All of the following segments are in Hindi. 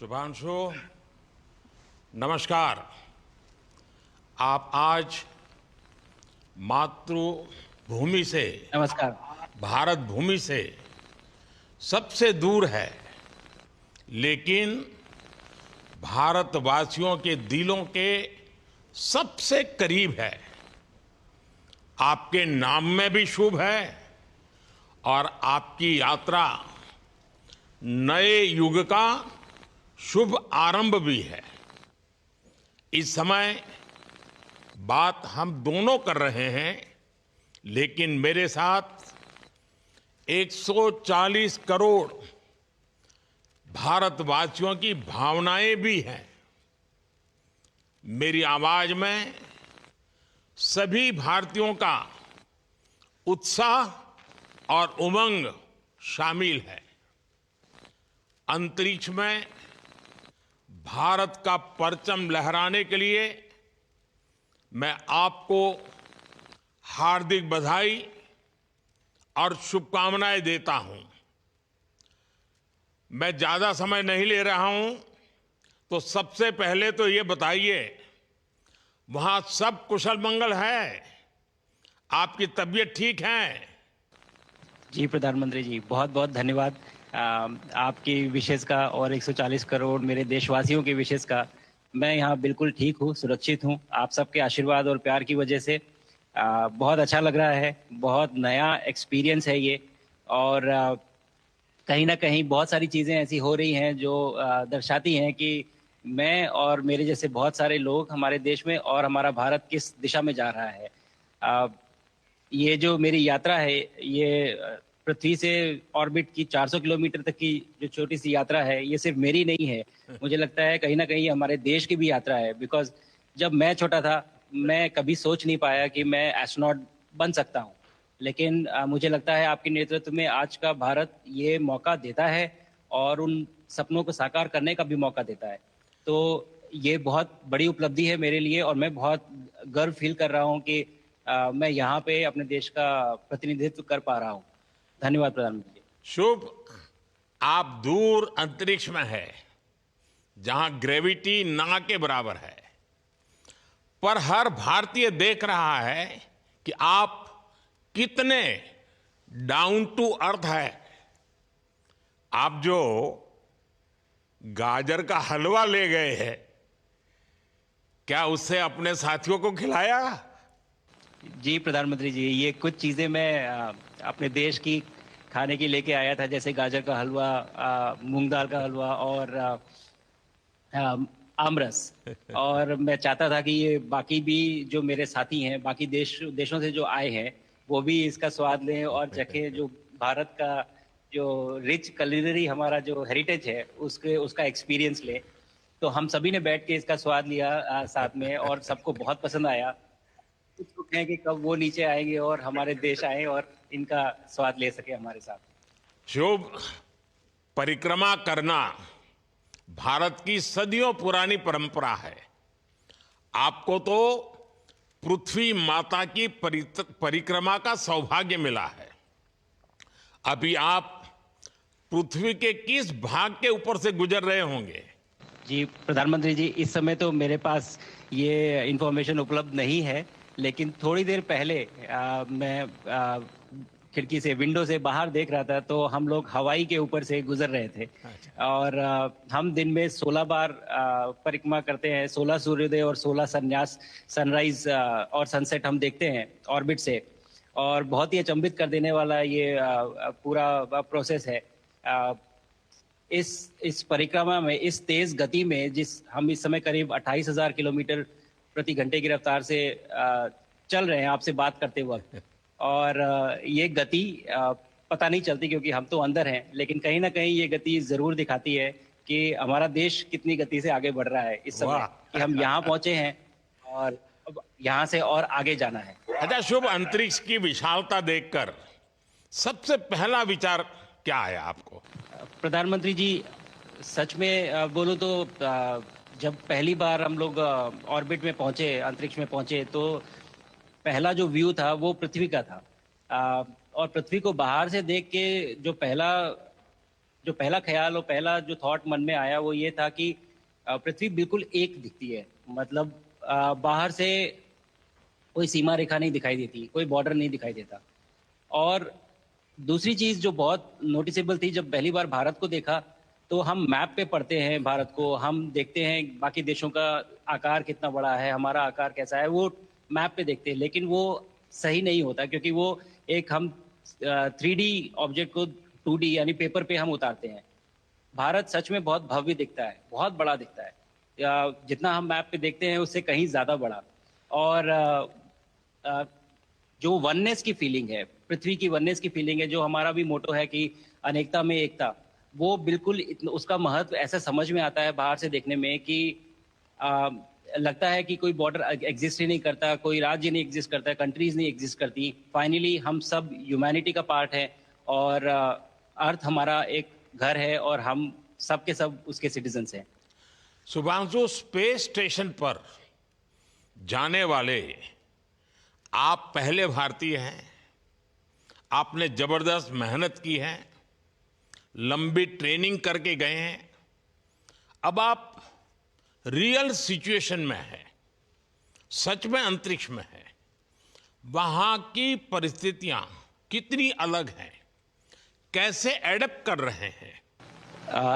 शुभांशु, नमस्कार। आप आज मातृभूमि से, नमस्कार। भारत भूमि से सबसे दूर है, लेकिन भारतवासियों के दिलों के सबसे करीब है। आपके नाम में भी शुभ है और आपकी यात्रा नए युग का शुभ आरंभ भी है। इस समय बात हम दोनों कर रहे हैं, लेकिन मेरे साथ 140 करोड़ भारतवासियों की भावनाएं भी हैं। मेरी आवाज में सभी भारतीयों का उत्साह और उमंग शामिल है। अंतरिक्ष में भारत का परचम लहराने के लिए मैं आपको हार्दिक बधाई और शुभकामनाएं देता हूं। मैं ज्यादा समय नहीं ले रहा हूं, तो सबसे पहले तो ये बताइए, वहां सब कुशल मंगल है? आपकी तबीयत ठीक है? जी प्रधानमंत्री जी, बहुत बहुत धन्यवाद आपकी विशेष का और 140 करोड़ मेरे देशवासियों की विशेष का। मैं यहाँ बिल्कुल ठीक हूँ, सुरक्षित हूँ। आप सबके आशीर्वाद और प्यार की वजह से बहुत अच्छा लग रहा है। बहुत नया एक्सपीरियंस है ये। और कहीं ना कहीं बहुत सारी चीज़ें ऐसी हो रही हैं जो दर्शाती हैं कि मैं और मेरे जैसे बहुत सारे लोग हमारे देश में और हमारा भारत किस दिशा में जा रहा है। ये जो मेरी यात्रा है, ये पृथ्वी से ऑर्बिट की 400 किलोमीटर तक की जो छोटी सी यात्रा है, ये सिर्फ मेरी नहीं है। मुझे लगता है कहीं ना कहीं हमारे देश की भी यात्रा है। बिकॉज जब मैं छोटा था, मैं कभी सोच नहीं पाया कि मैं एस्ट्रोनॉट बन सकता हूँ। लेकिन मुझे लगता है आपके नेतृत्व में आज का भारत ये मौका देता है और उन सपनों को साकार करने का भी मौका देता है। तो ये बहुत बड़ी उपलब्धि है मेरे लिए और मैं बहुत गर्व फील कर रहा हूँ कि मैं यहाँ पे अपने देश का प्रतिनिधित्व कर पा रहा हूँ। धन्यवाद प्रधानमंत्री जी। शुभ। आप दूर अंतरिक्ष में है, जहां ग्रेविटी ना के बराबर है, पर हर भारतीय देख रहा है कि आप कितने डाउन टू अर्थ है। आप जो गाजर का हलवा ले गए हैं, क्या उससे अपने साथियों को खिलाया? जी प्रधानमंत्री जी, ये कुछ चीज़ें मैं अपने देश की खाने की लेके आया था, जैसे गाजर का हलवा, मूंग दाल का हलवा और आमरस। और मैं चाहता था कि ये बाकी भी जो मेरे साथी हैं, बाकी देशों से जो आए हैं, वो भी इसका स्वाद लें और चखें। जो भारत का जो रिच culinary हमारा जो हेरिटेज है, उसके उसका एक्सपीरियंस लें। तो हम सभी ने बैठ के इसका स्वाद लिया साथ में, और सबको बहुत पसंद आया। कुछ लोग हैं कि कब वो नीचे आएंगे और हमारे देश आए और इनका स्वाद ले सके हमारे साथ। शुभ। परिक्रमा करना भारत की सदियों पुरानी परंपरा है। आपको तो पृथ्वी माता की परिक्रमा का सौभाग्य मिला है। अभी आप पृथ्वी के किस भाग के ऊपर से गुजर रहे होंगे? जी प्रधानमंत्री जी, इस समय तो मेरे पास ये इंफॉर्मेशन उपलब्ध नहीं है, लेकिन थोड़ी देर पहले मैं खिड़की से, विंडो से बाहर देख रहा था, तो हम लोग हवाई के ऊपर से गुजर रहे थे। अच्छा। और हम दिन में 16 बार परिक्रमा करते हैं। 16 सूर्योदय और 16 संन्यास, सनराइज और सनसेट हम देखते हैं ऑर्बिट से। और बहुत ही अचंभित कर देने वाला ये पूरा प्रोसेस है। इस परिक्रमा में, इस तेज गति में, जिस हम इस समय करीब 28,000 किलोमीटर प्रति घंटे की रफ्तार से चल रहे हैं आपसे बात करते वक्त, और ये गति पता नहीं चलती क्योंकि हम तो अंदर हैं, लेकिन कहीं ना कहीं ये गति जरूर दिखाती है कि हमारा देश कितनी गति से आगे बढ़ रहा है इस समय, वाह। कि हम यहाँ पहुंचे हैं और अब यहाँ से और आगे जाना है। अच्छा शुभ, अंतरिक्ष की विशालता देखकर सबसे पहला विचार क्या आया आपको? प्रधानमंत्री जी, सच में बोलो तो जब पहली बार हम लोग ऑर्बिट में पहुंचे, अंतरिक्ष में पहुंचे, तो पहला जो व्यू था वो पृथ्वी का था। और पृथ्वी को बाहर से देख के जो पहला जो पहला ख्याल और पहला जो थॉट मन में आया वो ये था कि पृथ्वी बिल्कुल एक दिखती है। मतलब बाहर से कोई सीमा रेखा नहीं दिखाई देती, कोई बॉर्डर नहीं दिखाई देता। और दूसरी चीज जो बहुत नोटिसेबल थी, जब पहली बार भारत को देखा तो हम मैप पे पढ़ते हैं भारत को, हम देखते हैं बाकी देशों का आकार कितना बड़ा है, हमारा आकार कैसा है, वो मैप पे देखते हैं। लेकिन वो सही नहीं होता, क्योंकि वो एक हम 3D ऑब्जेक्ट को 2D यानी पेपर पे हम उतारते हैं। भारत सच में बहुत भव्य दिखता है, बहुत बड़ा दिखता है, जितना हम मैप पे देखते हैं उससे कहीं ज्यादा बड़ा। और अ, जो वननेस की फीलिंग है, पृथ्वी की वननेस की फीलिंग है, जो हमारा भी मोटो है कि अनेकता में एकता, वो बिल्कुल उसका महत्व ऐसा समझ में आता है बाहर से देखने में कि आ, लगता है कि कोई बॉर्डर एग्जिस्ट ही नहीं करता, कोई राज्य नहीं एग्जिस्ट करता, कंट्रीज नहीं एग्जिस्ट करती। फाइनली हम सब ह्यूमैनिटी का पार्ट है, और अर्थ हमारा एक घर है, और हम सब के सब उसके सिटीजन्स हैं। शुभांशु, स्पेस स्टेशन पर जाने वाले आप पहले भारतीय हैं। आपने जबरदस्त मेहनत की है, लंबी ट्रेनिंग करके गए हैं। अब आप रियल सिचुएशन में हैं, सच में अंतरिक्ष में हैं। वहां की परिस्थितियां कितनी अलग हैं, कैसे एडप्ट कर रहे हैं?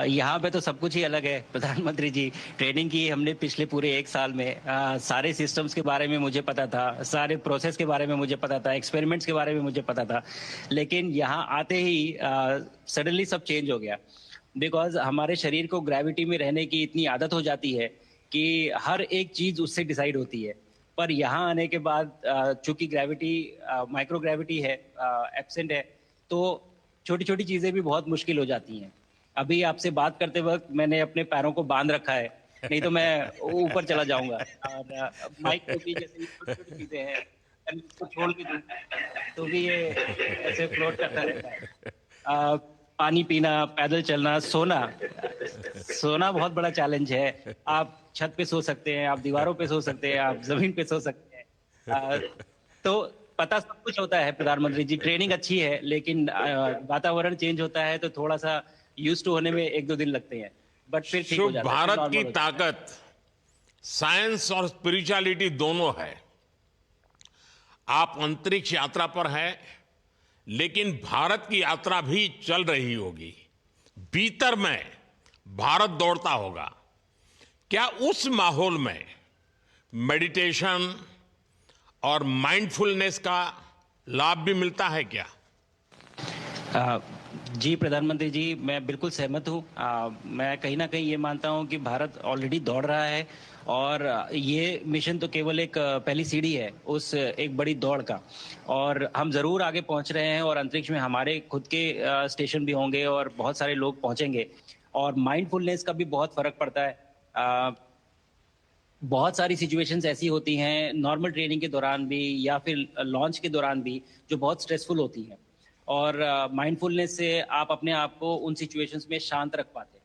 यहाँ पे तो सब कुछ ही अलग है प्रधानमंत्री जी। ट्रेनिंग की हमने पिछले पूरे 1 साल में। सारे सिस्टम्स के बारे में मुझे पता था, सारे प्रोसेस के बारे में मुझे पता था, एक्सपेरिमेंट्स के बारे में मुझे पता था। लेकिन यहाँ आते ही सडनली सब चेंज हो गया। बिकॉज हमारे शरीर को ग्रेविटी में रहने की इतनी आदत हो जाती है कि हर एक चीज उससे डिसाइड होती है। पर यहाँ आने के बाद चूंकि ग्रेविटी माइक्रो ग्रेविटी है, एब्सेंट है, तो छोटी छोटी चीजें भी बहुत मुश्किल हो जाती हैं। अभी आपसे बात करते वक्त मैंने अपने पैरों को बांध रखा है, नहीं तो मैं ऊपर चला जाऊंगा। और माइक पे भी जैसे छोटी चीजें हैं, मैं इसको छोड़ के दूं तो भी ये ऐसे फ्लोट करता रहता है। पानी पीना, पैदल चलना, सोना। सोना बहुत बड़ा चैलेंज है। आप छत पे सो सकते हैं, आप दीवारों पे सो सकते हैं, आप जमीन पे सो सकते हैं। तो पता सब कुछ होता है प्रधानमंत्री जी, ट्रेनिंग अच्छी है, लेकिन वातावरण चेंज होता है तो थोड़ा सा यूज टू होने में 1-2 दिन लगते हैं, बट फिर ठीक हो शुभ, जाता है, फिर भारत नॉर्मल की हो जाता है। ताकत साइंस और स्पिरिचुअलिटी दोनों है। आप अंतरिक्ष यात्रा पर हैं, लेकिन भारत की यात्रा भी चल रही होगी। भीतर में भारत दौड़ता होगा। क्या उस माहौल में मेडिटेशन और माइंडफुलनेस का लाभ भी मिलता है क्या? अ, जी प्रधानमंत्री जी, मैं बिल्कुल सहमत हूँ। मैं कहीं ना कहीं ये मानता हूँ कि भारत ऑलरेडी दौड़ रहा है, और ये मिशन तो केवल एक पहली सीढ़ी है उस एक बड़ी दौड़ का। और हम जरूर आगे पहुंच रहे हैं, और अंतरिक्ष में हमारे खुद के स्टेशन भी होंगे और बहुत सारे लोग पहुंचेंगे। और माइंडफुलनेस का भी बहुत फर्क पड़ता है। बहुत सारी सिचुएशंस ऐसी होती हैं नॉर्मल ट्रेनिंग के दौरान भी, या फिर लॉन्च के दौरान भी, जो बहुत स्ट्रेसफुल होती हैं। और माइंडफुलनेस से आप अपने आप को उन सिचुएशंस में शांत रख पाते हैं,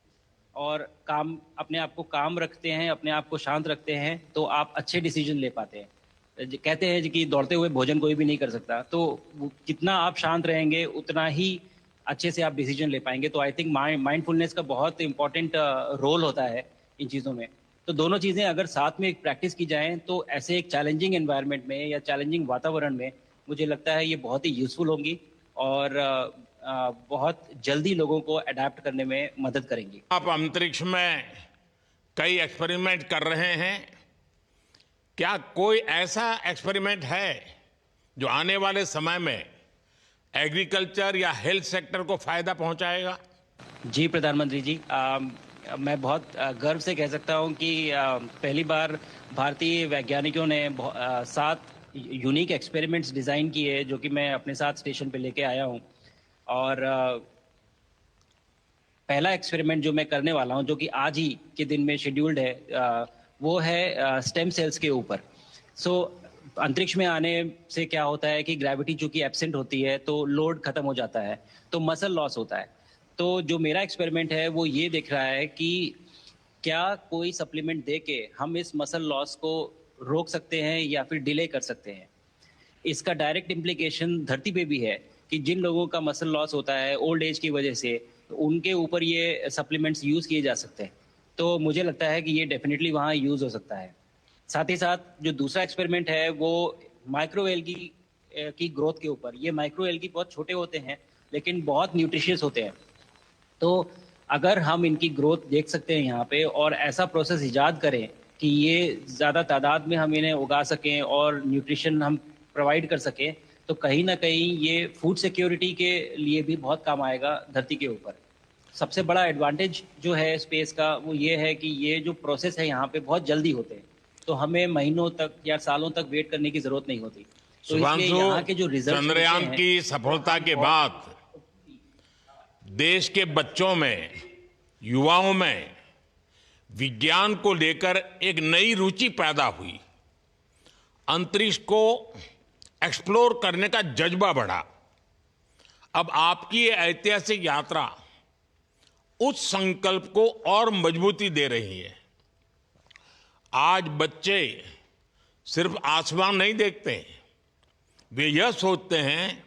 और काम अपने आप को काम रखते हैं, अपने आप को शांत रखते हैं, तो आप अच्छे डिसीजन ले पाते हैं। कहते हैं जी कि दौड़ते हुए भोजन कोई भी नहीं कर सकता, तो कितना आप शांत रहेंगे उतना ही अच्छे से आप डिसीजन ले पाएंगे। तो आई थिंक माइंडफुलनेस का बहुत इंपॉर्टेंट रोल होता है इन चीज़ों में। तो दोनों चीज़ें अगर साथ में एक प्रैक्टिस की जाएं तो ऐसे एक चैलेंजिंग एनवायरनमेंट में या चैलेंजिंग वातावरण में मुझे लगता है ये बहुत ही यूजफुल होंगी, और बहुत जल्दी लोगों को अडेप्ट करने में मदद करेंगी। आप अंतरिक्ष में कई एक्सपेरिमेंट कर रहे हैं। क्या कोई ऐसा एक्सपेरिमेंट है जो आने वाले समय में एग्रीकल्चर या हेल्थ सेक्टर को फायदा पहुंचाएगा? जी प्रधानमंत्री जी, मैं बहुत गर्व से कह सकता हूं कि पहली बार भारतीय वैज्ञानिकों ने 7 यूनिक एक्सपेरिमेंट्स डिज़ाइन किए, जो कि मैं अपने साथ स्टेशन पे लेके आया हूं। और पहला एक्सपेरिमेंट जो मैं करने वाला हूं, जो कि आज ही के दिन में शेड्यूल्ड है, वो है स्टेम सेल्स के ऊपर। सो अंतरिक्ष में आने से क्या होता है कि ग्रेविटी चूंकि एब्सेंट होती है तो लोड खत्म हो जाता है, तो मसल लॉस होता है। तो जो मेरा एक्सपेरिमेंट है वो ये देख रहा है कि क्या कोई सप्लीमेंट दे के हम इस मसल लॉस को रोक सकते हैं या फिर डिले कर सकते हैं। इसका डायरेक्ट इम्प्लीकेशन धरती पे भी है कि जिन लोगों का मसल लॉस होता है ओल्ड एज की वजह से, उनके ऊपर ये सप्लीमेंट्स यूज़ किए जा सकते हैं। तो मुझे लगता है कि ये डेफिनेटली वहाँ यूज़ हो सकता है। साथ ही साथ जो दूसरा एक्सपेरिमेंट है वो माइक्रो एल्गी की ग्रोथ के ऊपर। ये माइक्रो एल्गी बहुत छोटे होते हैं लेकिन बहुत न्यूट्रिशियस होते हैं। तो अगर हम इनकी ग्रोथ देख सकते हैं यहाँ पे और ऐसा प्रोसेस इजाद करें कि ये ज़्यादा तादाद में हम इन्हें उगा सकें और न्यूट्रिशन हम प्रोवाइड कर सकें, तो कहीं ना कहीं ये फूड सिक्योरिटी के लिए भी बहुत काम आएगा धरती के ऊपर। सबसे बड़ा एडवांटेज जो है स्पेस का वो ये है कि ये जो प्रोसेस है यहाँ पे बहुत जल्दी होते हैं, तो हमें महीनों तक या सालों तक वेट करने की ज़रूरत नहीं होती। तो इसलिए शुभांशु, यहाँ के जो रिजल्ट चंद्रयान की सफलता के बाद देश के बच्चों में, युवाओं में विज्ञान को लेकर एक नई रुचि पैदा हुई। अंतरिक्ष को एक्सप्लोर करने का जज्बा बढ़ा। अब आपकी ये ऐतिहासिक यात्रा उस संकल्प को और मजबूती दे रही है। आज बच्चे सिर्फ आसमान नहीं देखते, वे यह सोचते हैं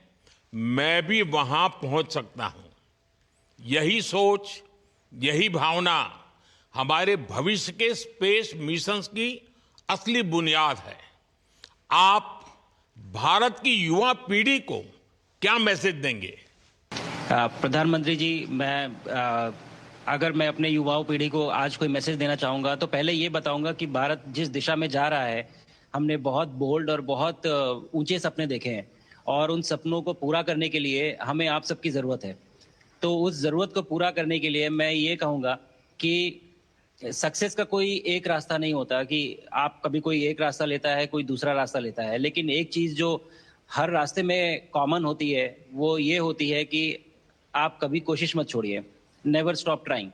मैं भी वहां पहुंच सकता हूं। यही सोच, यही भावना हमारे भविष्य के स्पेस मिशंस की असली बुनियाद है। आप भारत की युवा पीढ़ी को क्या मैसेज देंगे? प्रधानमंत्री जी, अगर मैं अपने युवाओं पीढ़ी को आज कोई मैसेज देना चाहूँगा तो पहले ये बताऊँगा कि भारत जिस दिशा में जा रहा है, हमने बहुत बोल्ड और बहुत ऊंचे सपने देखे हैं और उन सपनों को पूरा करने के लिए हमें आप सबकी ज़रूरत है। तो उस ज़रूरत को पूरा करने के लिए मैं ये कहूँगा कि सक्सेस का कोई एक रास्ता नहीं होता कि आप कभी कोई एक रास्ता लेता है, कोई दूसरा रास्ता लेता है, लेकिन एक चीज़ जो हर रास्ते में कॉमन होती है वो ये होती है कि आप कभी कोशिश मत छोड़िए, नेवर स्टॉप ट्राइंग।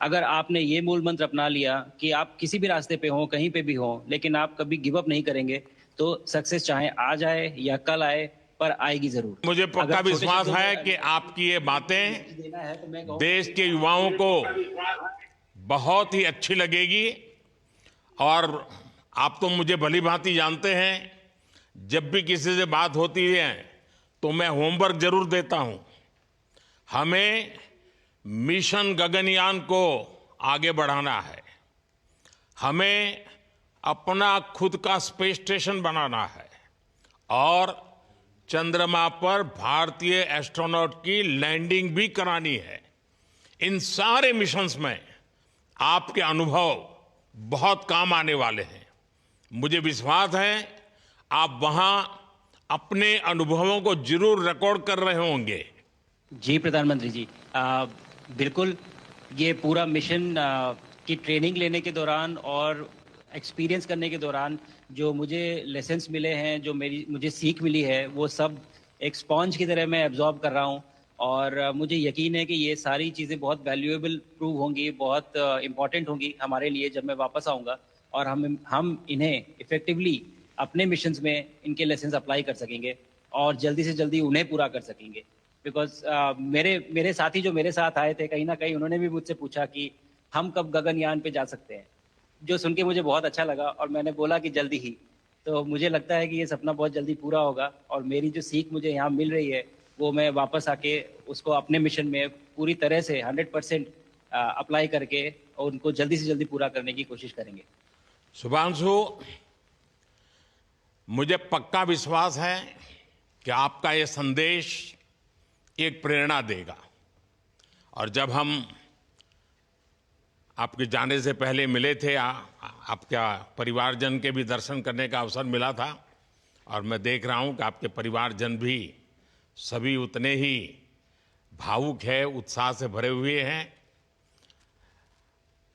अगर आपने ये मूल मंत्र अपना लिया कि आप किसी भी रास्ते पे हो, कहीं पे भी हो, लेकिन आप कभी गिव अप नहीं करेंगे, तो सक्सेस चाहे आज आए या कल आए, पर आएगी जरूर। मुझे पक्का विश्वास है कि आपकी ये बातें देश के युवाओं को बहुत ही अच्छी लगेगी। और आप तो मुझे भली भांति जानते हैं, जब भी किसी से बात होती है तो मैं होमवर्क जरूर देता हूं। हमें मिशन गगनयान को आगे बढ़ाना है, हमें अपना खुद का स्पेस स्टेशन बनाना है और चंद्रमा पर भारतीय एस्ट्रोनॉट की लैंडिंग भी करानी है। इन सारे मिशंस में आपके अनुभव बहुत काम आने वाले हैं। मुझे विश्वास है आप वहां अपने अनुभवों को जरूर रिकॉर्ड कर रहे होंगे। जी प्रधानमंत्री जी, बिल्कुल। ये पूरा मिशन की ट्रेनिंग लेने के दौरान और एक्सपीरियंस करने के दौरान जो मुझे लेसन्स मिले हैं, जो मुझे सीख मिली है, वो सब एक स्पॉन्ज की तरह मैं एब्जॉर्ब कर रहा हूँ। और मुझे यकीन है कि ये सारी चीज़ें बहुत वैल्यूएबल प्रूव होंगी, बहुत इम्पॉर्टेंट होंगी हमारे लिए जब मैं वापस आऊँगा और हम इन्हें इफ़ेक्टिवली अपने मिशंस में इनके लेसन्स अप्लाई कर सकेंगे और जल्दी से जल्दी उन्हें पूरा कर सकेंगे। बिकॉज मेरे साथी जो मेरे साथ आए थे, कहीं ना कहीं उन्होंने भी मुझसे पूछा कि हम कब गगनयान पे जा सकते हैं, जो सुन के मुझे बहुत अच्छा लगा और मैंने बोला कि जल्दी ही। तो मुझे लगता है कि ये सपना बहुत जल्दी पूरा होगा और मेरी जो सीख मुझे यहाँ मिल रही है वो मैं वापस आके उसको अपने मिशन में पूरी तरह से 100% अप्लाई करके और उनको जल्दी से जल्दी पूरा करने की कोशिश करेंगे। शुभांशु, मुझे पक्का विश्वास है कि आपका ये संदेश एक प्रेरणा देगा। और जब हम आपके जाने से पहले मिले थे, आपका परिवारजन के भी दर्शन करने का अवसर मिला था और मैं देख रहा हूं कि आपके परिवारजन भी सभी उतने ही भावुक है, उत्साह से भरे हुए हैं।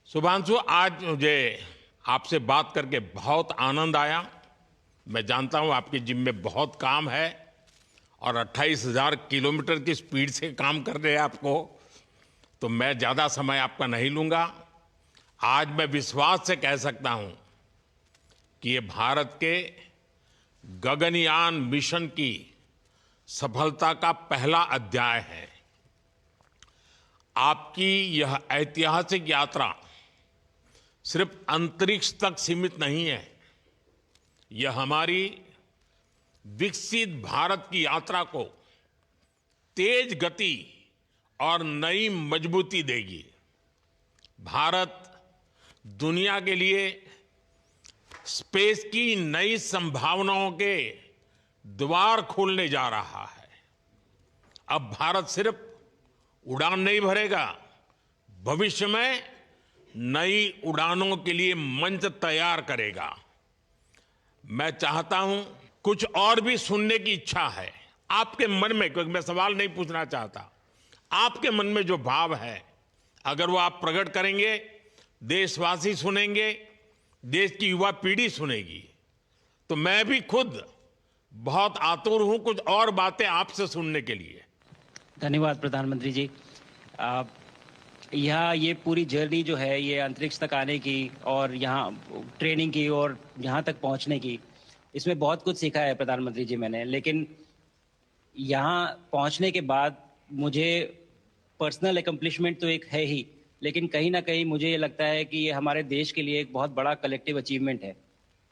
शुभांशु, आज मुझे आपसे बात करके बहुत आनंद आया। मैं जानता हूं आपकी जिम में बहुत काम है और 28,000 किलोमीटर की स्पीड से काम कर रहे हैं आपको, तो मैं ज़्यादा समय आपका नहीं लूँगा। आज मैं विश्वास से कह सकता हूं कि ये भारत के गगनयान मिशन की सफलता का पहला अध्याय है। आपकी यह ऐतिहासिक यात्रा सिर्फ अंतरिक्ष तक सीमित नहीं है, यह हमारी विकसित भारत की यात्रा को तेज गति और नई मजबूती देगी। भारत दुनिया के लिए स्पेस की नई संभावनाओं के द्वार खोलने जा रहा है। अब भारत सिर्फ उड़ान नहीं भरेगा, भविष्य में नई उड़ानों के लिए मंच तैयार करेगा। मैं चाहता हूं, कुछ और भी सुनने की इच्छा है आपके मन में, क्योंकि मैं सवाल नहीं पूछना चाहता, आपके मन में जो भाव है अगर वो आप प्रकट करेंगे, देशवासी सुनेंगे, देश की युवा पीढ़ी सुनेगी, तो मैं भी खुद बहुत आतुर हूं कुछ और बातें आपसे सुनने के लिए। धन्यवाद प्रधानमंत्री जी। आप यहाँ ये पूरी जर्नी जो है ये अंतरिक्ष तक आने की और यहाँ ट्रेनिंग की और यहाँ तक पहुँचने की, इसमें बहुत कुछ सीखा है प्रधानमंत्री जी मैंने। लेकिन यहाँ पहुँचने के बाद मुझे पर्सनल एकम्प्लिशमेंट तो एक है ही, लेकिन कहीं ना कहीं मुझे ये लगता है कि ये हमारे देश के लिए एक बहुत बड़ा कलेक्टिव अचीवमेंट है।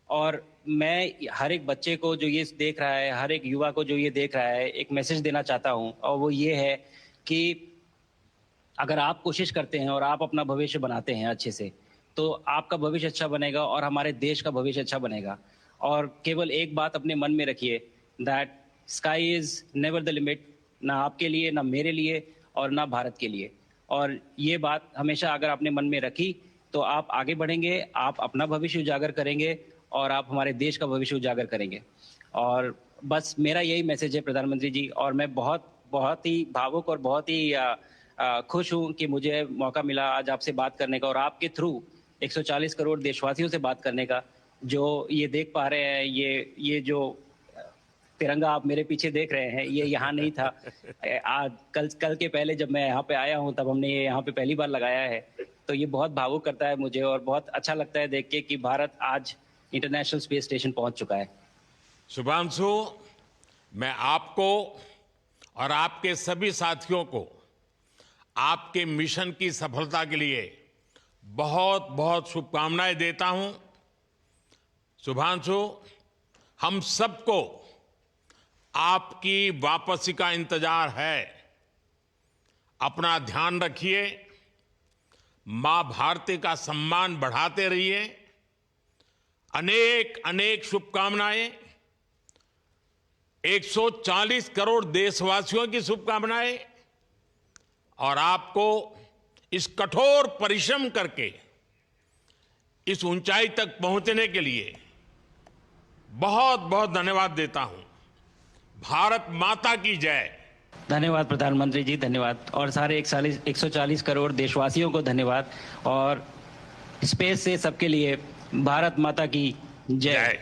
और मैं हर एक बच्चे को जो ये देख रहा है, हर एक युवा को जो ये देख रहा है, एक मैसेज देना चाहता हूँ, और वो ये है कि अगर आप कोशिश करते हैं और आप अपना भविष्य बनाते हैं अच्छे से, तो आपका भविष्य अच्छा बनेगा और हमारे देश का भविष्य अच्छा बनेगा। और केवल एक बात अपने मन में रखिए, that sky is never the limit, ना आपके लिए, ना मेरे लिए और ना भारत के लिए। और ये बात हमेशा अगर आपने मन में रखी तो आप आगे बढ़ेंगे, आप अपना भविष्य उजागर करेंगे और आप हमारे देश का भविष्य उजागर करेंगे। और बस मेरा यही मैसेज है प्रधानमंत्री जी। और मैं बहुत बहुत ही भावुक और बहुत ही खुश हूं कि मुझे मौका मिला आज आपसे बात करने का और आपके थ्रू 140 करोड़ देशवासियों से बात करने का। जो ये देख पा रहे हैं, ये जो तिरंगा आप मेरे पीछे देख रहे हैं, ये यहाँ नहीं था। आज कल के पहले जब मैं यहाँ पे आया हूँ तब हमने ये यहाँ पे पहली बार लगाया है। तो ये बहुत भावुक करता है मुझे और बहुत अच्छा लगता है देख के कि भारत आज इंटरनेशनल स्पेस स्टेशन पहुंच चुका है। शुभांशु, मैं आपको और आपके सभी साथियों को आपके मिशन की सफलता के लिए बहुत बहुत शुभकामनाएं देता हूं। शुभांशु, हम सबको आपकी वापसी का इंतजार है। अपना ध्यान रखिए, मां भारती का सम्मान बढ़ाते रहिए। अनेक अनेक शुभकामनाएं, 140 करोड़ देशवासियों की शुभकामनाएं, और आपको इस कठोर परिश्रम करके इस ऊंचाई तक पहुंचने के लिए बहुत बहुत धन्यवाद देता हूं। भारत माता की जय। धन्यवाद प्रधानमंत्री जी, धन्यवाद। और सारे 140 करोड़ देशवासियों को धन्यवाद। और स्पेस से सबके लिए भारत माता की जय।